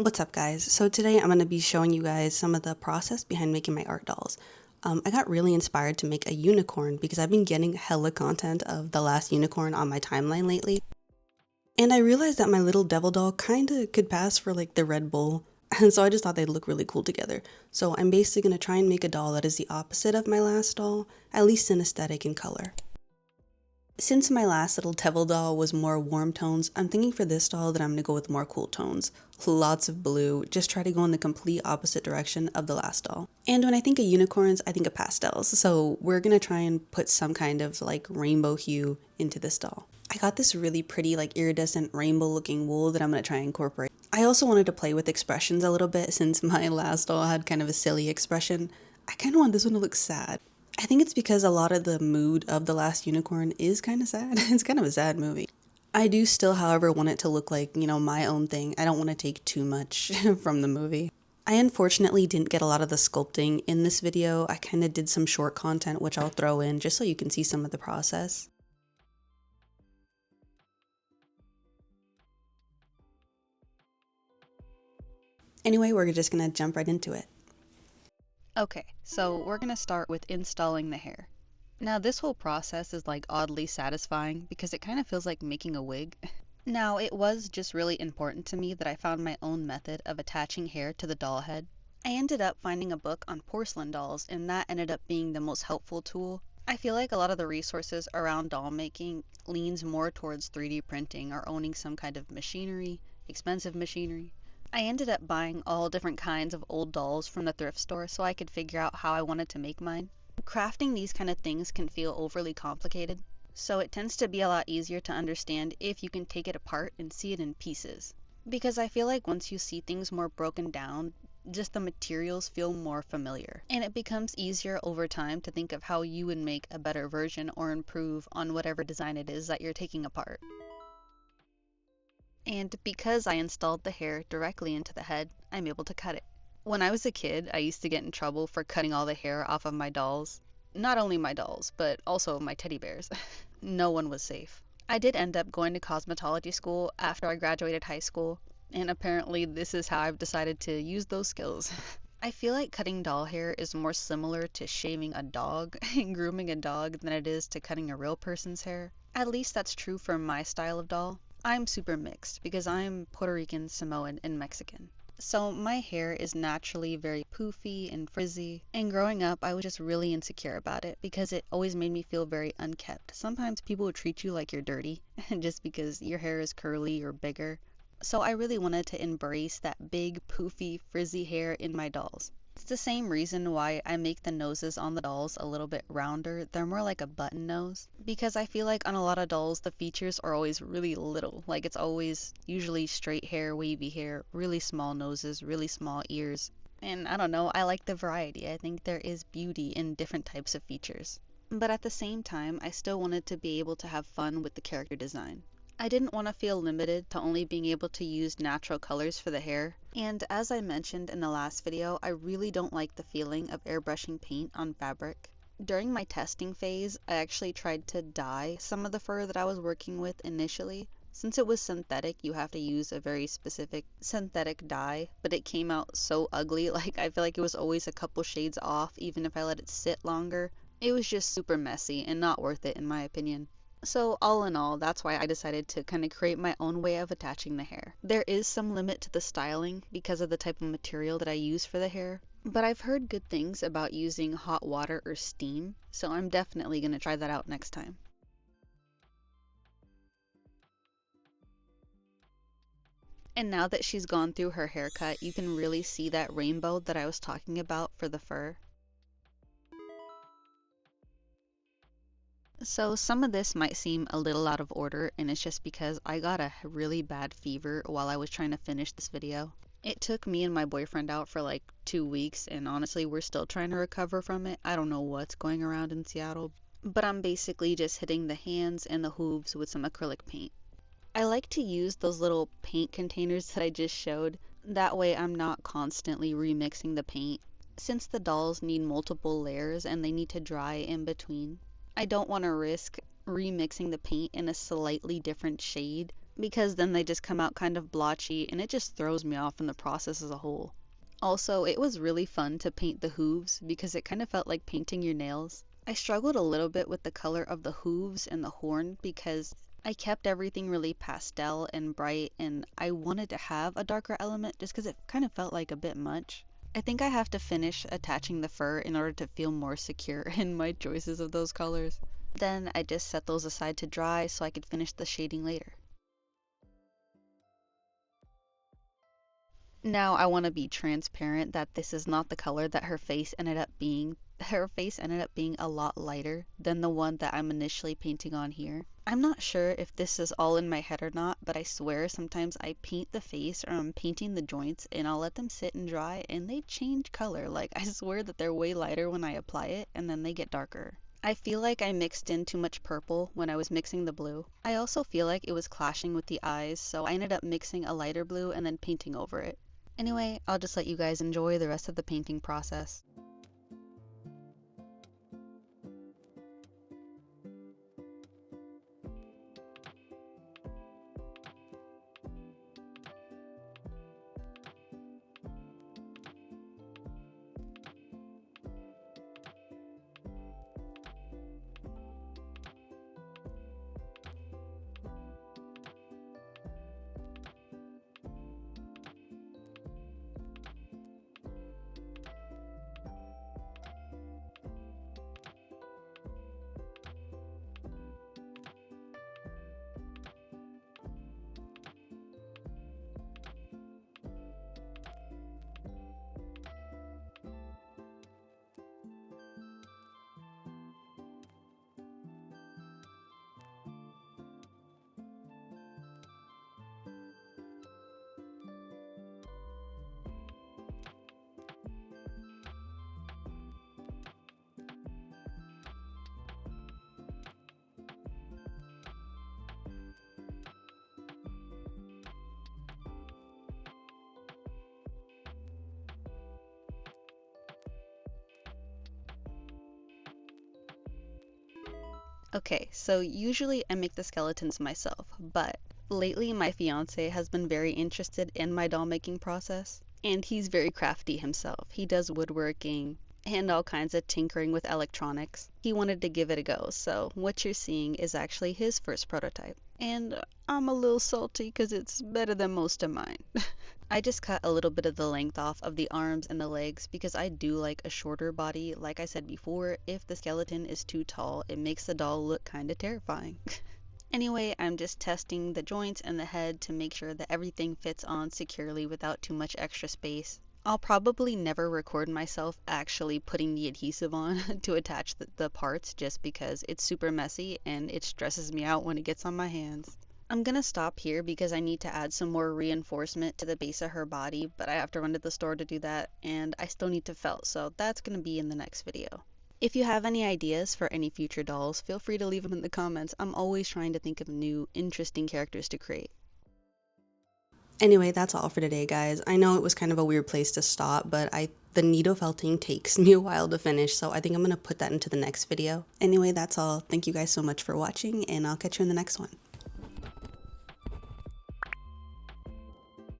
What's up, guys? So today I'm going to be showing you guys some of the process behind making my art dolls. I got really inspired to make a unicorn because I've been getting hella content of the last unicorn on my timeline lately. And I realized that my little devil doll kinda could pass for like the Red Bull, and so I just thought they'd look really cool together. So I'm basically going to try and make a doll that is the opposite of my last doll, at least in aesthetic and color. Since my last little devil doll was more warm tones, I'm thinking for this doll that I'm going to go with more cool tones. Lots of blue, just try to go in the complete opposite direction of the last doll. And when I think of unicorns, I think of pastels, so we're going to try and put some kind of like rainbow hue into this doll. I got this really pretty like iridescent rainbow looking wool that I'm going to try and incorporate. I also wanted to play with expressions a little bit since my last doll had kind of a silly expression. I kind of want this one to look sad. I think it's because a lot of the mood of The Last Unicorn is kind of sad. It's kind of a sad movie. I do still, however, want it to look like, my own thing. I don't want to take too much from the movie. I unfortunately didn't get a lot of the sculpting in this video. I kind of did some short content, which I'll throw in just so you can see some of the process. Anyway, we're just gonna jump right into it. Okay, so we're gonna start with installing the hair. Now this whole process is like oddly satisfying because it kind of feels like making a wig. Now it was just really important to me that I found my own method of attaching hair to the doll head. I ended up finding a book on porcelain dolls and that ended up being the most helpful tool. I feel like a lot of the resources around doll making leans more towards 3D printing or owning some kind of machinery, expensive machinery. I ended up buying all different kinds of old dolls from the thrift store so I could figure out how I wanted to make mine. Crafting these kind of things can feel overly complicated, so it tends to be a lot easier to understand if you can take it apart and see it in pieces. Because I feel like once you see things more broken down, just the materials feel more familiar, and it becomes easier over time to think of how you would make a better version or improve on whatever design it is that you're taking apart. And because I installed the hair directly into the head, I'm able to cut it. When I was a kid, I used to get in trouble for cutting all the hair off of my dolls. Not only my dolls, but also my teddy bears. No one was safe. I did end up going to cosmetology school after I graduated high school, and apparently this is how I've decided to use those skills. I feel like cutting doll hair is more similar to shaving a dog and grooming a dog than it is to cutting a real person's hair. At least that's true for my style of doll. I'm super mixed because I'm Puerto Rican, Samoan, and Mexican. So my hair is naturally very poofy and frizzy, and growing up I was just really insecure about it because it always made me feel very unkept. Sometimes people would treat you like you're dirty just because your hair is curly or bigger. So I really wanted to embrace that big, poofy, frizzy hair in my dolls. It's the same reason why I make the noses on the dolls a little bit rounder. They're more like a button nose. Because I feel like on a lot of dolls, the features are always really little. Like it's always usually straight hair, wavy hair, really small noses, really small ears. And I don't know, I like the variety. I think there is beauty in different types of features. But at the same time, I still wanted to be able to have fun with the character design. I didn't want to feel limited to only being able to use natural colors for the hair. And as I mentioned in the last video, I really don't like the feeling of airbrushing paint on fabric. During my testing phase, I actually tried to dye some of the fur that I was working with initially. Since it was synthetic, you have to use a very specific synthetic dye, but it came out so ugly, like I feel like it was always a couple shades off even if I let it sit longer. It was just super messy and not worth it in my opinion. So all in all, that's why I decided to kind of create my own way of attaching the hair. There is some limit to the styling because of the type of material that I use for the hair, but I've heard good things about using hot water or steam, so I'm definitely going to try that out next time. And now that she's gone through her haircut, you can really see that rainbow that I was talking about for the fur. So some of this might seem a little out of order, and it's just because I got a really bad fever while I was trying to finish this video. It took me and my boyfriend out for like 2 weeks, and honestly we're still trying to recover from it. I don't know what's going around in Seattle, but I'm basically just hitting the hands and the hooves with some acrylic paint. I like to use those little paint containers that I just showed. That way I'm not constantly remixing the paint. Since the dolls need multiple layers and they need to dry in between, I don't want to risk remixing the paint in a slightly different shade because then they just come out kind of blotchy and it just throws me off in the process as a whole. Also, it was really fun to paint the hooves because it kind of felt like painting your nails. I struggled a little bit with the color of the hooves and the horn because I kept everything really pastel and bright, and I wanted to have a darker element just because it kind of felt like a bit much. I think I have to finish attaching the fur in order to feel more secure in my choices of those colors. Then I just set those aside to dry so I could finish the shading later. Now I want to be transparent that this is not the color that her face ended up being. Her face ended up being a lot lighter than the one that I'm initially painting on here. I'm not sure if this is all in my head or not, but I swear sometimes I paint the face or I'm painting the joints and I'll let them sit and dry and they change color. Like, I swear that they're way lighter when I apply it and then they get darker. I feel like I mixed in too much purple when I was mixing the blue. I also feel like it was clashing with the eyes, so I ended up mixing a lighter blue and then painting over it. Anyway, I'll just let you guys enjoy the rest of the painting process. Okay, so usually I make the skeletons myself, but lately my fiance has been very interested in my doll making process, and he's very crafty himself. He does woodworking and all kinds of tinkering with electronics. He wanted to give it a go, so what you're seeing is actually his first prototype. And I'm a little salty because it's better than most of mine. I just cut a little bit of the length off of the arms and the legs because I do like a shorter body. Like I said before, if the skeleton is too tall, it makes the doll look kinda terrifying. Anyway, I'm just testing the joints and the head to make sure that everything fits on securely without too much extra space. I'll probably never record myself actually putting the adhesive on to attach the parts just because it's super messy and it stresses me out when it gets on my hands. I'm gonna stop here because I need to add some more reinforcement to the base of her body, but I have to run to the store to do that, and I still need to felt, so that's gonna be in the next video. If you have any ideas for any future dolls, feel free to leave them in the comments. I'm always trying to think of new, interesting characters to create. Anyway, that's all for today, guys. I know it was kind of a weird place to stop, but the needle felting takes me a while to finish, so I think I'm gonna put that into the next video. Anyway, that's all. Thank you guys so much for watching, and I'll catch you in the next one.